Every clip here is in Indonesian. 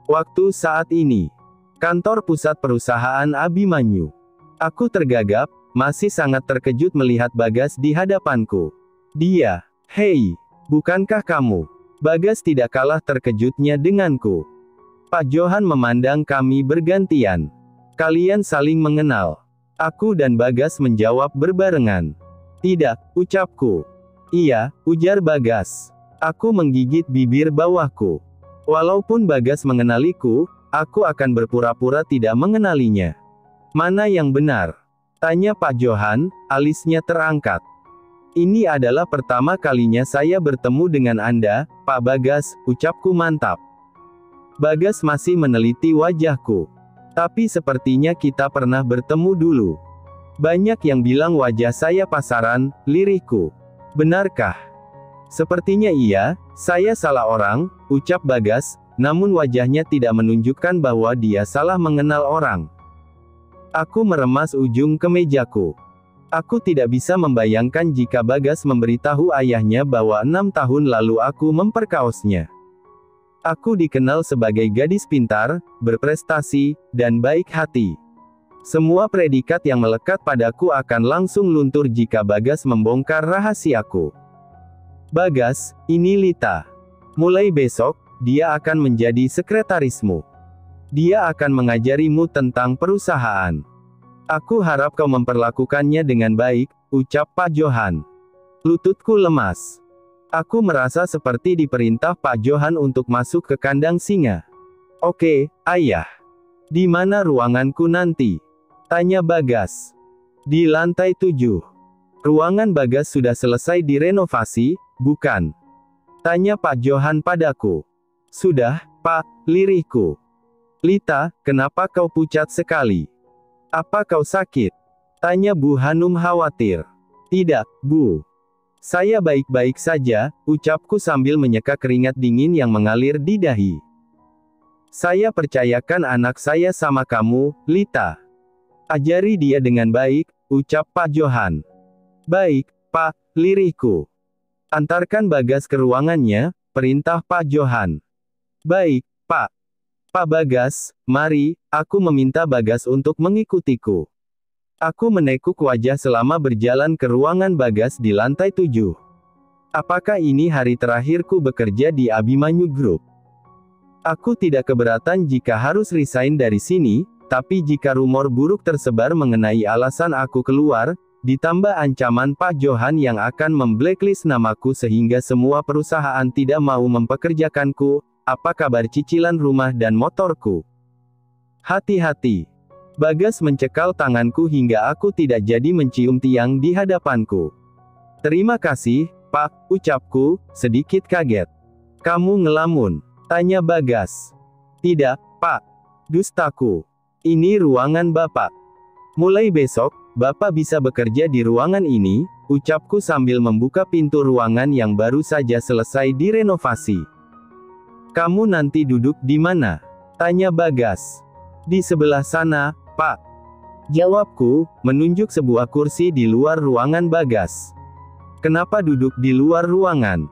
Waktu saat ini. Kantor pusat perusahaan Abimanyu. Aku tergagap, masih sangat terkejut melihat Bagas di hadapanku. Dia, "Hei, bukankah kamu?" Bagas tidak kalah terkejutnya denganku. Pak Johan memandang kami bergantian. "Kalian saling mengenal?" Aku dan Bagas menjawab berbarengan. "Tidak," ucapku. "Iya," ujar Bagas. Aku menggigit bibir bawahku. Walaupun Bagas mengenaliku, aku akan berpura-pura tidak mengenalinya. "Mana yang benar?" tanya Pak Johan, alisnya terangkat. "Ini adalah pertama kalinya saya bertemu dengan Anda, Pak Bagas," ucapku mantap. Bagas masih meneliti wajahku. "Tapi sepertinya kita pernah bertemu dulu." "Banyak yang bilang wajah saya pasaran," lirihku. "Benarkah?" "Sepertinya iya, saya salah orang," ucap Bagas, namun wajahnya tidak menunjukkan bahwa dia salah mengenal orang. Aku meremas ujung kemejaku. Aku tidak bisa membayangkan jika Bagas memberitahu ayahnya bahwa 6 tahun lalu aku memperkaosnya. Aku dikenal sebagai gadis pintar, berprestasi, dan baik hati. Semua predikat yang melekat padaku akan langsung luntur jika Bagas membongkar rahasiaku. "Bagas, ini Lita. Mulai besok, dia akan menjadi sekretarismu. Dia akan mengajarimu tentang perusahaan. Aku harap kau memperlakukannya dengan baik," ucap Pak Johan. Lututku lemas. Aku merasa seperti diperintah Pak Johan untuk masuk ke kandang singa. "Oke, ayah. Di mana ruanganku nanti?" tanya Bagas. "Di lantai 7. Ruangan Bagas sudah selesai direnovasi, bukan?" tanya Pak Johan padaku. "Sudah, Pak," lirihku. "Lita, kenapa kau pucat sekali? Apa kau sakit?" tanya Bu Hanum khawatir. "Tidak, Bu. Saya baik-baik saja," ucapku sambil menyeka keringat dingin yang mengalir di dahi. "Saya percayakan anak saya sama kamu, Lita. Ajari dia dengan baik," ucap Pak Johan. "Baik, Pak," lirihku. "Antarkan Bagas ke ruangannya," perintah Pak Johan. "Baik, Pak." "Pak Bagas, mari," aku meminta Bagas untuk mengikutiku. Aku menekuk wajah selama berjalan ke ruangan Bagas di lantai 7. Apakah ini hari terakhirku bekerja di Abimanyu Group? Aku tidak keberatan jika harus resign dari sini, tapi jika rumor buruk tersebar mengenai alasan aku keluar, ditambah ancaman Pak Johan yang akan memblacklist namaku sehingga semua perusahaan tidak mau mempekerjakanku, apa kabar cicilan rumah dan motorku? Hati-hati. Bagas mencekal tanganku hingga aku tidak jadi mencium tiang di hadapanku. "Terima kasih, Pak," ucapku, sedikit kaget. "Kamu ngelamun?" tanya Bagas. "Tidak, Pak. Dustaku. Ini ruangan Bapak. Mulai besok, Bapak bisa bekerja di ruangan ini," ucapku sambil membuka pintu ruangan yang baru saja selesai direnovasi. "Kamu nanti duduk di mana?" tanya Bagas. "Di sebelah sana, Pak," jawabku, menunjuk sebuah kursi di luar ruangan Bagas. "Kenapa duduk di luar ruangan?"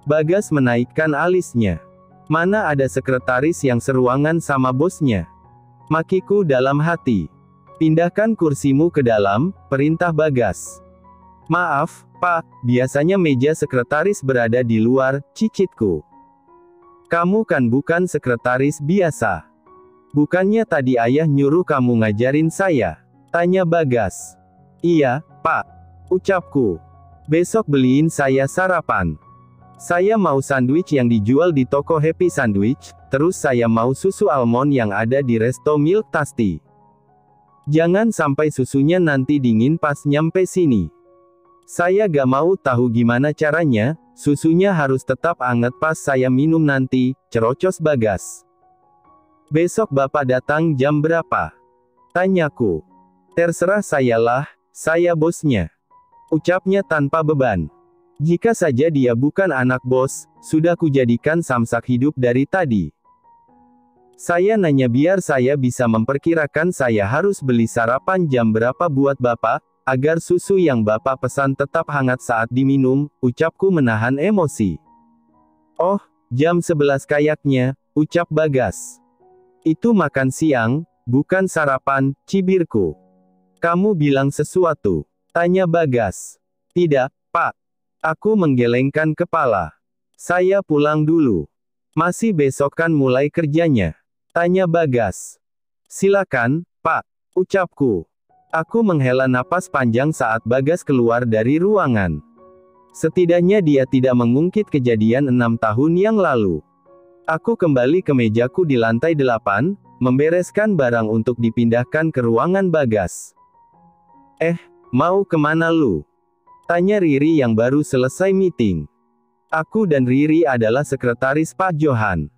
Bagas menaikkan alisnya. "Mana ada sekretaris yang seruangan sama bosnya?" Makiku dalam hati. "Pindahkan kursimu ke dalam," perintah Bagas. "Maaf, Pak, biasanya meja sekretaris berada di luar," cicitku. "Kamu kan bukan sekretaris biasa. Bukannya tadi ayah nyuruh kamu ngajarin saya?" tanya Bagas. "Iya, Pak," ucapku. "Besok beliin saya sarapan. Saya mau sandwich yang dijual di toko Happy Sandwich, terus saya mau susu almond yang ada di resto Milk Tasty. Jangan sampai susunya nanti dingin pas nyampe sini. Saya gak mau tahu gimana caranya, susunya harus tetap anget pas saya minum nanti," cerocos Bagas. "Besok Bapak datang jam berapa?" tanyaku. "Terserah sayalah, saya bosnya," ucapnya tanpa beban. Jika saja dia bukan anak bos, sudah kujadikan samsak hidup dari tadi. Saya nanya biar saya bisa memperkirakan saya harus beli sarapan jam berapa buat Bapak, agar susu yang Bapak pesan tetap hangat saat diminum, ucapku menahan emosi. "Oh, jam 11 kayaknya," ucap Bagas. Itu makan siang, bukan sarapan, cibirku. Kamu bilang sesuatu? Tanya Bagas. Tidak, Pak. Aku menggelengkan kepala. Saya pulang dulu. Masih besok kan mulai kerjanya? Tanya Bagas. Silakan, Pak. Ucapku. Aku menghela napas panjang saat Bagas keluar dari ruangan. Setidaknya dia tidak mengungkit kejadian 6 tahun yang lalu. Aku kembali ke mejaku di lantai 8, membereskan barang untuk dipindahkan ke ruangan Bagas. Mau kemana lu? Tanya Riri yang baru selesai meeting. Aku dan Riri adalah sekretaris Pak Johan.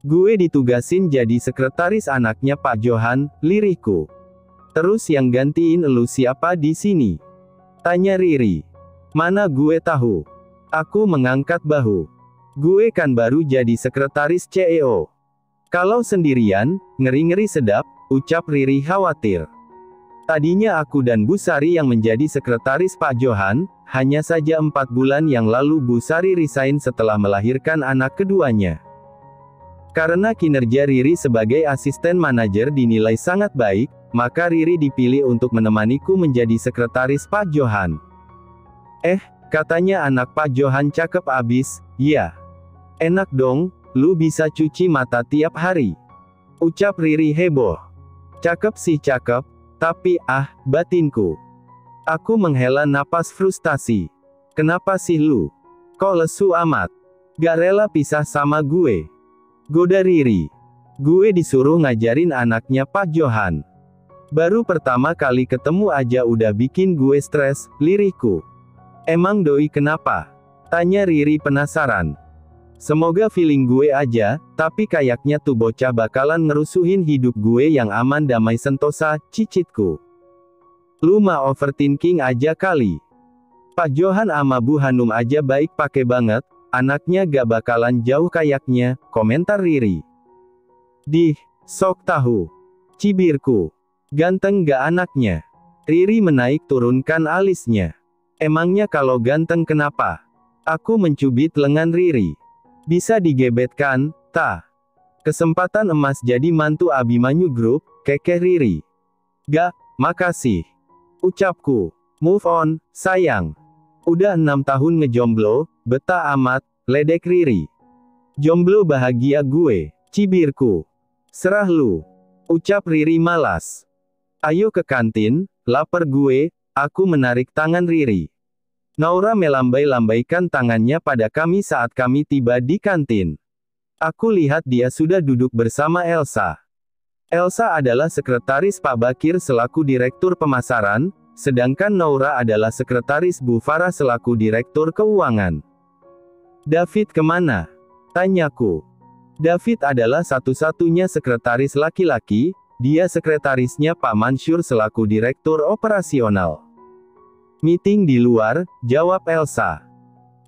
Gue ditugasin jadi sekretaris anaknya Pak Johan, lirikku. Terus yang gantiin elu siapa di sini? Tanya Riri. Mana gue tahu. Aku mengangkat bahu. Gue kan baru jadi sekretaris CEO. Kalau sendirian, ngeri-ngeri sedap, ucap Riri khawatir. Tadinya aku dan Bu Sari yang menjadi sekretaris Pak Johan, hanya saja 4 bulan yang lalu Bu Sari resign setelah melahirkan anak keduanya. Karena kinerja Riri sebagai asisten manajer dinilai sangat baik, maka Riri dipilih untuk menemaniku menjadi sekretaris Pak Johan. Katanya anak Pak Johan cakep abis, ya. Enak dong, lu bisa cuci mata tiap hari. Ucap Riri heboh. Cakep sih cakep, tapi batinku. Aku menghela napas frustasi. Kenapa sih lu? Kok lesu amat? Gak rela pisah sama gue? Goda Riri. Gue disuruh ngajarin anaknya Pak Johan. Baru pertama kali ketemu aja udah bikin gue stres, lirikku. Emang doi kenapa? Tanya Riri penasaran. Semoga feeling gue aja, tapi kayaknya tuh bocah bakalan ngerusuhin hidup gue yang aman damai sentosa, cicitku. Lu mah overthinking aja kali. Pak Johan ama Bu Hanum aja baik pake banget, anaknya gak bakalan jauh kayaknya, komentar Riri. Sok tahu. Cibirku. Ganteng gak anaknya? Riri menaik turunkan alisnya. Emangnya kalau ganteng kenapa? Aku mencubit lengan Riri. Bisa digebetkan, ta? Kesempatan emas jadi mantu Abimanyu Group, kekeh Riri. Gak, makasih. Ucapku. Move on, sayang. Udah 6 tahun ngejomblo, betah amat, ledek Riri. Jomblo bahagia gue, cibirku. Serah lu. Ucap Riri malas. Ayo ke kantin, lapar gue, aku menarik tangan Riri. Naura melambai-lambaikan tangannya pada kami saat kami tiba di kantin. Aku lihat dia sudah duduk bersama Elsa. Elsa adalah sekretaris Pak Bakir selaku direktur pemasaran, sedangkan Naura adalah sekretaris Bu Farah selaku direktur keuangan. David kemana? Tanyaku. David adalah satu-satunya sekretaris laki-laki, dia sekretarisnya Pak Mansur selaku direktur operasional. Meeting di luar, jawab Elsa.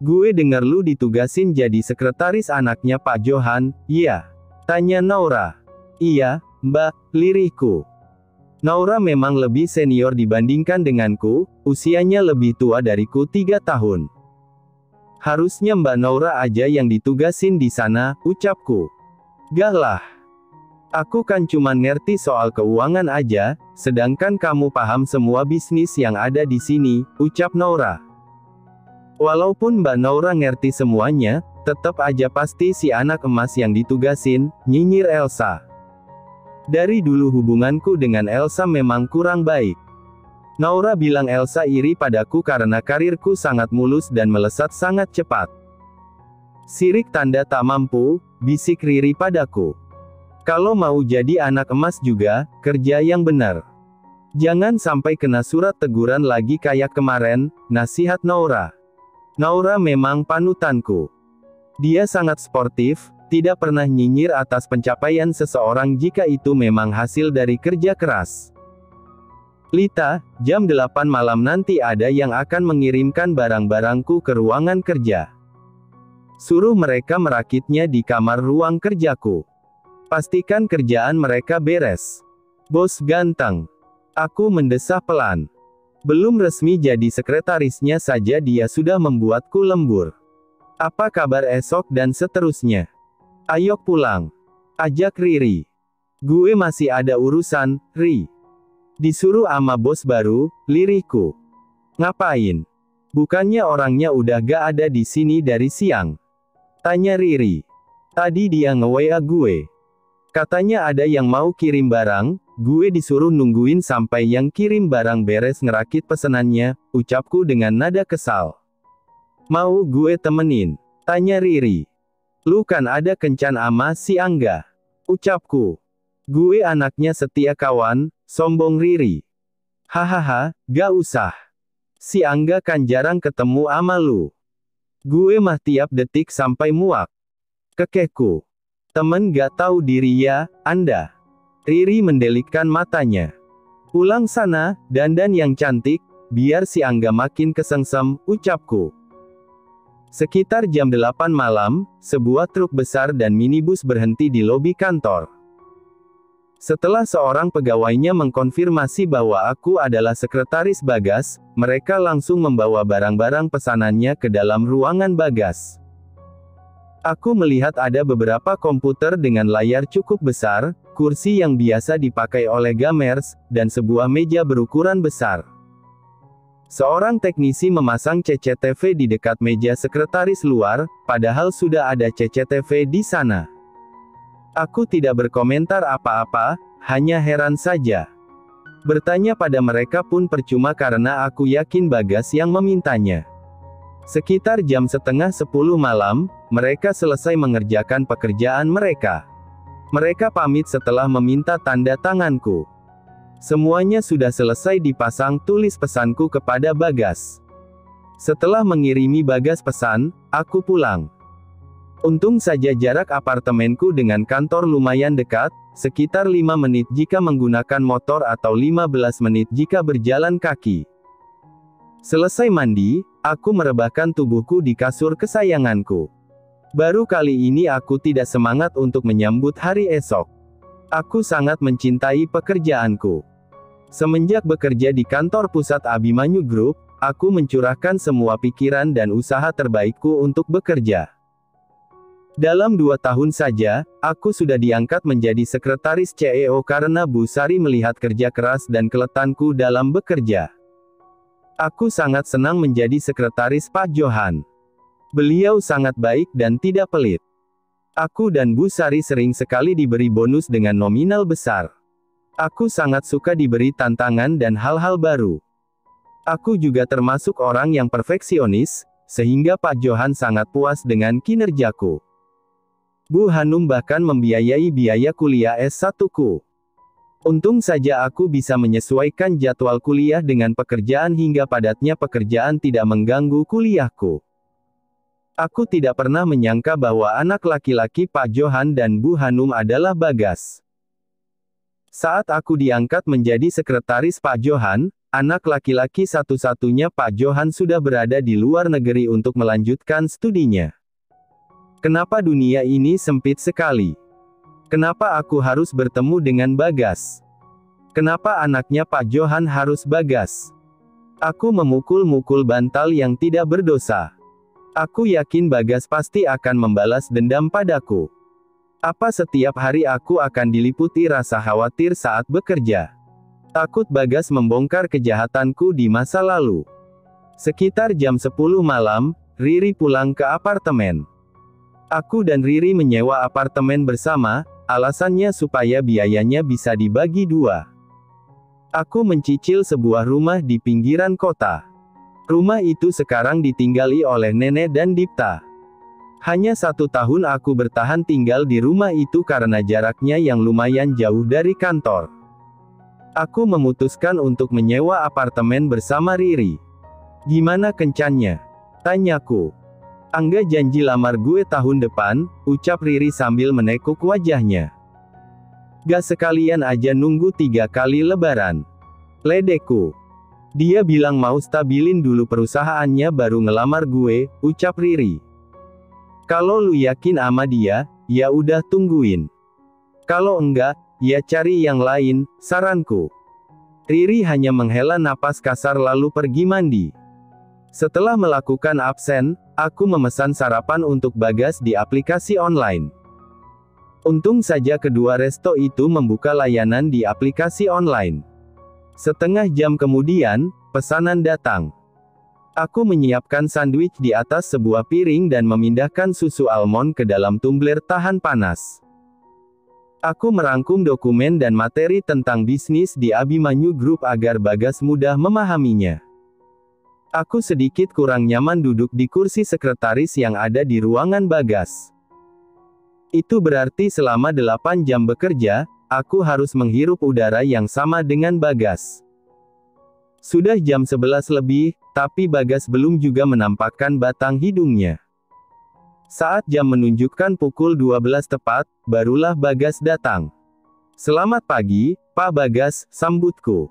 Gue denger lu ditugasin jadi sekretaris anaknya Pak Johan, iya? Tanya Naura. Iya, Mbak, lirikku. Naura memang lebih senior dibandingkan denganku, usianya lebih tua dariku 3 tahun. Harusnya Mbak Naura aja yang ditugasin di sana, ucapku. Gak lah. Aku kan cuma ngerti soal keuangan aja, sedangkan kamu paham semua bisnis yang ada di sini, ucap Naura. Walaupun Mbak Naura ngerti semuanya, tetap aja pasti si anak emas yang ditugasin, nyinyir Elsa. Dari dulu hubunganku dengan Elsa memang kurang baik. Naura bilang Elsa iri padaku karena karirku sangat mulus dan melesat sangat cepat. Sirik tanda tak mampu, bisik Riri padaku. Kalau mau jadi anak emas juga, kerja yang benar. Jangan sampai kena surat teguran lagi kayak kemarin, nasihat Naura. Naura memang panutanku. Dia sangat sportif, tidak pernah nyinyir atas pencapaian seseorang jika itu memang hasil dari kerja keras. Lita, jam 8 malam nanti ada yang akan mengirimkan barang-barangku ke ruangan kerja. Suruh mereka merakitnya di kamar ruang kerjaku. Pastikan kerjaan mereka beres. Bos ganteng. Aku mendesah pelan. Belum resmi jadi sekretarisnya saja dia sudah membuatku lembur. Apa kabar esok dan seterusnya? Ayo pulang. Ajak Riri. Gue masih ada urusan, Ri. Disuruh ama bos baru, liriku. Ngapain? Bukannya orangnya udah gak ada di sini dari siang? Tanya Riri. Tadi dia nge-WA gue. Katanya ada yang mau kirim barang, gue disuruh nungguin sampai yang kirim barang beres ngerakit pesenannya, ucapku dengan nada kesal. Mau gue temenin? Tanya Riri. Lu kan ada kencan ama si Angga. Ucapku. Gue anaknya setia kawan, sombong Riri. Hahaha, gak usah. Si Angga kan jarang ketemu ama lu. Gue mah tiap detik sampai muak. Kekehku. Temen gak tahu diri ya, Anda. Riri mendelikkan matanya. Pulang sana, dandan yang cantik, biar si Angga makin kesengsem, ucapku. Sekitar jam 8 malam, sebuah truk besar dan minibus berhenti di lobi kantor. Setelah seorang pegawainya mengkonfirmasi bahwa aku adalah sekretaris Bagas, mereka langsung membawa barang-barang pesanannya ke dalam ruangan Bagas. Aku melihat ada beberapa komputer dengan layar cukup besar, kursi yang biasa dipakai oleh gamers, dan sebuah meja berukuran besar. Seorang teknisi memasang CCTV di dekat meja sekretaris luar, padahal sudah ada CCTV di sana. Aku tidak berkomentar apa-apa, hanya heran saja. Bertanya pada mereka pun percuma karena aku yakin Bagas yang memintanya. Sekitar jam setengah 10 malam, mereka selesai mengerjakan pekerjaan mereka. Mereka pamit setelah meminta tanda tanganku. Semuanya sudah selesai dipasang, tulis pesanku kepada Bagas. Setelah mengirimi Bagas pesan, aku pulang. Untung saja jarak apartemenku dengan kantor lumayan dekat, sekitar 5 menit jika menggunakan motor atau 15 menit jika berjalan kaki. Selesai mandi, aku merebahkan tubuhku di kasur kesayanganku. Baru kali ini aku tidak semangat untuk menyambut hari esok. Aku sangat mencintai pekerjaanku. Semenjak bekerja di kantor pusat Abimanyu Group, aku mencurahkan semua pikiran dan usaha terbaikku untuk bekerja. Dalam 2 tahun saja, aku sudah diangkat menjadi sekretaris CEO karena Bu Sari melihat kerja keras dan keletanku dalam bekerja. Aku sangat senang menjadi sekretaris Pak Johan. Beliau sangat baik dan tidak pelit. Aku dan Bu Sari sering sekali diberi bonus dengan nominal besar. Aku sangat suka diberi tantangan dan hal-hal baru. Aku juga termasuk orang yang perfeksionis, sehingga Pak Johan sangat puas dengan kinerjaku. Bu Hanum bahkan membiayai biaya kuliah S1-ku. Untung saja aku bisa menyesuaikan jadwal kuliah dengan pekerjaan hingga padatnya pekerjaan tidak mengganggu kuliahku. Aku tidak pernah menyangka bahwa anak laki-laki Pak Johan dan Bu Hanum adalah Bagas. Saat aku diangkat menjadi sekretaris Pak Johan, anak laki-laki satu-satunya Pak Johan sudah berada di luar negeri untuk melanjutkan studinya. Kenapa dunia ini sempit sekali? Kenapa aku harus bertemu dengan Bagas? Kenapa anaknya Pak Johan harus Bagas? Aku memukul-mukul bantal yang tidak berdosa. Aku yakin Bagas pasti akan membalas dendam padaku. Apa setiap hari aku akan diliputi rasa khawatir saat bekerja? Takut Bagas membongkar kejahatanku di masa lalu. Sekitar jam 10 malam, Riri pulang ke apartemen. Aku dan Riri menyewa apartemen bersama, alasannya supaya biayanya bisa dibagi 2. Aku mencicil sebuah rumah di pinggiran kota. Rumah itu sekarang ditinggali oleh nenek dan Dipta. Hanya 1 tahun aku bertahan tinggal di rumah itu karena jaraknya yang lumayan jauh dari kantor. Aku memutuskan untuk menyewa apartemen bersama Riri. Gimana kencannya? Tanyaku. Angga janji lamar gue tahun depan, ucap Riri sambil menekuk wajahnya. Gak sekalian aja nunggu 3 kali lebaran. Ledekku. Dia bilang mau stabilin dulu perusahaannya baru ngelamar gue, ucap Riri. Kalau lu yakin ama dia, ya udah tungguin. Kalau enggak, ya cari yang lain, saranku. Riri hanya menghela napas kasar lalu pergi mandi. Setelah melakukan absen, aku memesan sarapan untuk Bagas di aplikasi online. Untung saja kedua resto itu membuka layanan di aplikasi online. Setengah jam kemudian, pesanan datang. Aku menyiapkan sandwich di atas sebuah piring dan memindahkan susu almond ke dalam tumbler tahan panas. Aku merangkum dokumen dan materi tentang bisnis di Abimanyu Group agar Bagas mudah memahaminya. Aku sedikit kurang nyaman duduk di kursi sekretaris yang ada di ruangan Bagas. Itu berarti selama 8 jam bekerja, aku harus menghirup udara yang sama dengan Bagas. Sudah jam 11 lebih, tapi Bagas belum juga menampakkan batang hidungnya. Saat jam menunjukkan pukul 12 tepat, barulah Bagas datang. "Selamat pagi, Pak Bagas," sambutku.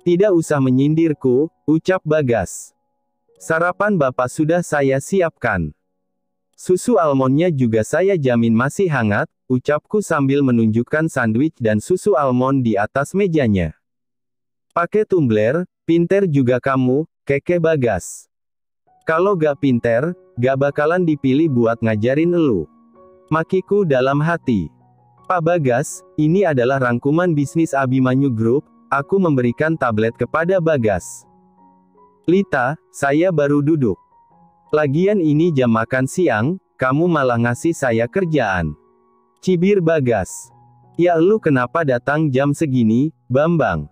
"Tidak usah menyindirku," ucap Bagas. "Sarapan Bapak sudah saya siapkan. Susu almondnya juga saya jamin masih hangat," ucapku sambil menunjukkan sandwich dan susu almond di atas mejanya. "Pakai tumbler, pinter juga kamu," kekeh Bagas. "Kalau gak pinter, gak bakalan dipilih buat ngajarin elu," makiku dalam hati. "Pak Bagas, ini adalah rangkuman bisnis Abimanyu Group," aku memberikan tablet kepada Bagas. "Lita, saya baru duduk. Lagian ini jam makan siang, kamu malah ngasih saya kerjaan," cibir Bagas. "Ya elu kenapa datang jam segini, Bambang?"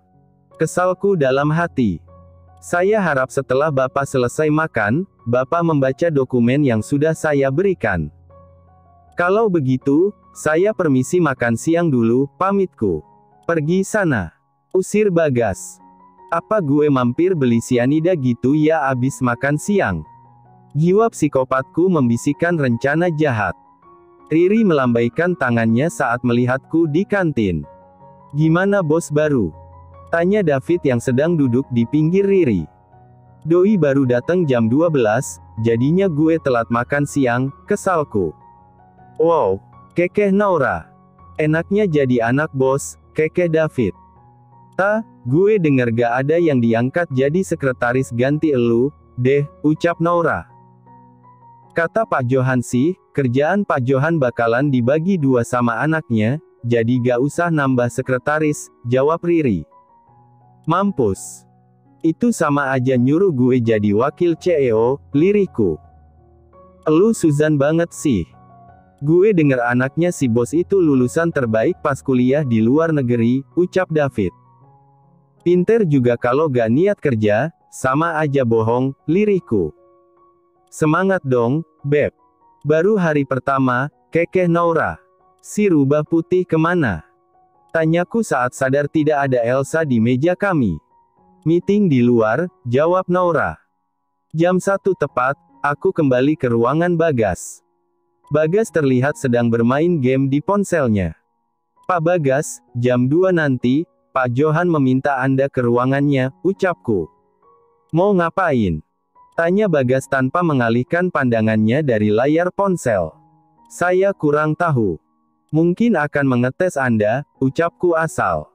kesalku dalam hati. "Saya harap setelah Bapak selesai makan, Bapak membaca dokumen yang sudah saya berikan." "Kalau begitu, saya permisi makan siang dulu, pamitku." "Pergi sana," usir Bagas. "Apa gue mampir beli sianida gitu ya abis makan siang?" Jiwa psikopatku membisikkan rencana jahat. Riri melambaikan tangannya saat melihatku di kantin. "Gimana bos baru?" tanya David yang sedang duduk di pinggir Riri. "Doi baru datang jam 12, jadinya gue telat makan siang," kesalku. "Wow, kekeh Naura. Enaknya jadi anak bos," kekeh David. Gue denger gak ada yang diangkat jadi sekretaris ganti elu, deh," ucap Naura. "Kata Pak Johan sih, kerjaan Pak Johan bakalan dibagi 2 sama anaknya, jadi gak usah nambah sekretaris," jawab Riri. "Mampus. Itu sama aja nyuruh gue jadi wakil CEO," liriku. "Elu Suzan banget sih. Gue denger anaknya si bos itu lulusan terbaik pas kuliah di luar negeri," ucap David. "Pinter juga kalau gak niat kerja, sama aja bohong," liriku. "Semangat dong, Beb. Baru hari pertama," kekeh Naura. "Si rubah putih kemana?" tanyaku saat sadar tidak ada Elsa di meja kami. "Meeting di luar," jawab Naura. Jam 1 tepat, aku kembali ke ruangan Bagas. Bagas terlihat sedang bermain game di ponselnya. "Pak Bagas, jam 2 nanti, Pak Johan meminta Anda ke ruangannya," ucapku. "Mau ngapain?" tanya Bagas tanpa mengalihkan pandangannya dari layar ponsel. "Saya kurang tahu. Mungkin akan mengetes Anda," ucapku asal.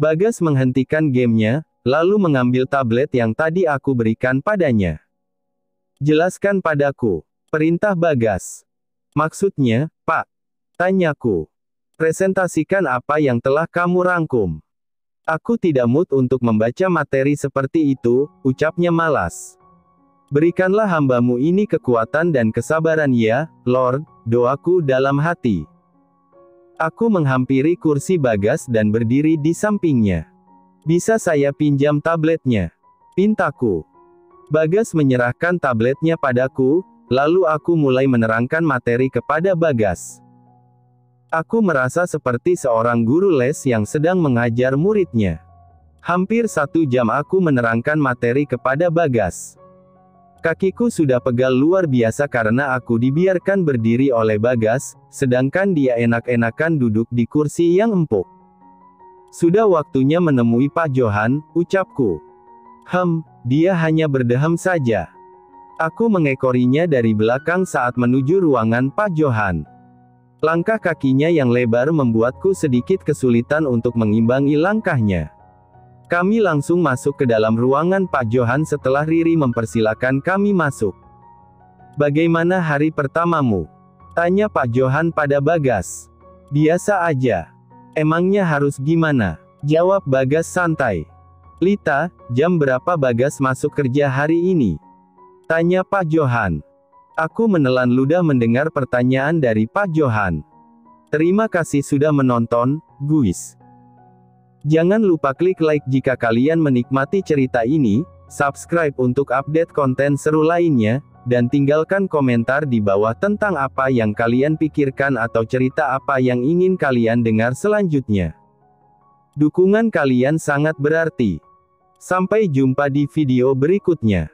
Bagas menghentikan gamenya, lalu mengambil tablet yang tadi aku berikan padanya. "Jelaskan padaku," perintah Bagas. "Maksudnya, Pak?" tanyaku. "Presentasikan apa yang telah kamu rangkum." "Aku tidak mood untuk membaca materi seperti itu," ucapnya malas. "Berikanlah hambamu ini kekuatan dan kesabaran ya, Lord," doaku dalam hati. Aku menghampiri kursi Bagas dan berdiri di sampingnya. "Bisa saya pinjam tabletnya?" pintaku. Bagas menyerahkan tabletnya padaku, lalu aku mulai menerangkan materi kepada Bagas. Aku merasa seperti seorang guru les yang sedang mengajar muridnya. Hampir 1 jam aku menerangkan materi kepada Bagas. Kakiku sudah pegal luar biasa karena aku dibiarkan berdiri oleh Bagas, sedangkan dia enak-enakan duduk di kursi yang empuk. "Sudah waktunya menemui Pak Johan," ucapku. Dia hanya berdehem saja." Aku mengekorinya dari belakang saat menuju ruangan Pak Johan. Langkah kakinya yang lebar membuatku sedikit kesulitan untuk mengimbangi langkahnya. Kami langsung masuk ke dalam ruangan Pak Johan setelah Riri mempersilakan kami masuk. "Bagaimana hari pertamamu?" tanya Pak Johan pada Bagas. Biasa aja. Emangnya harus gimana? Jawab Bagas santai. Lita, jam berapa Bagas masuk kerja hari ini? Tanya Pak Johan. Aku menelan ludah mendengar pertanyaan dari Pak Johan. Terima kasih sudah menonton, guys. Jangan lupa klik like jika kalian menikmati cerita ini, subscribe untuk update konten seru lainnya, dan tinggalkan komentar di bawah tentang apa yang kalian pikirkan atau cerita apa yang ingin kalian dengar selanjutnya. Dukungan kalian sangat berarti. Sampai jumpa di video berikutnya.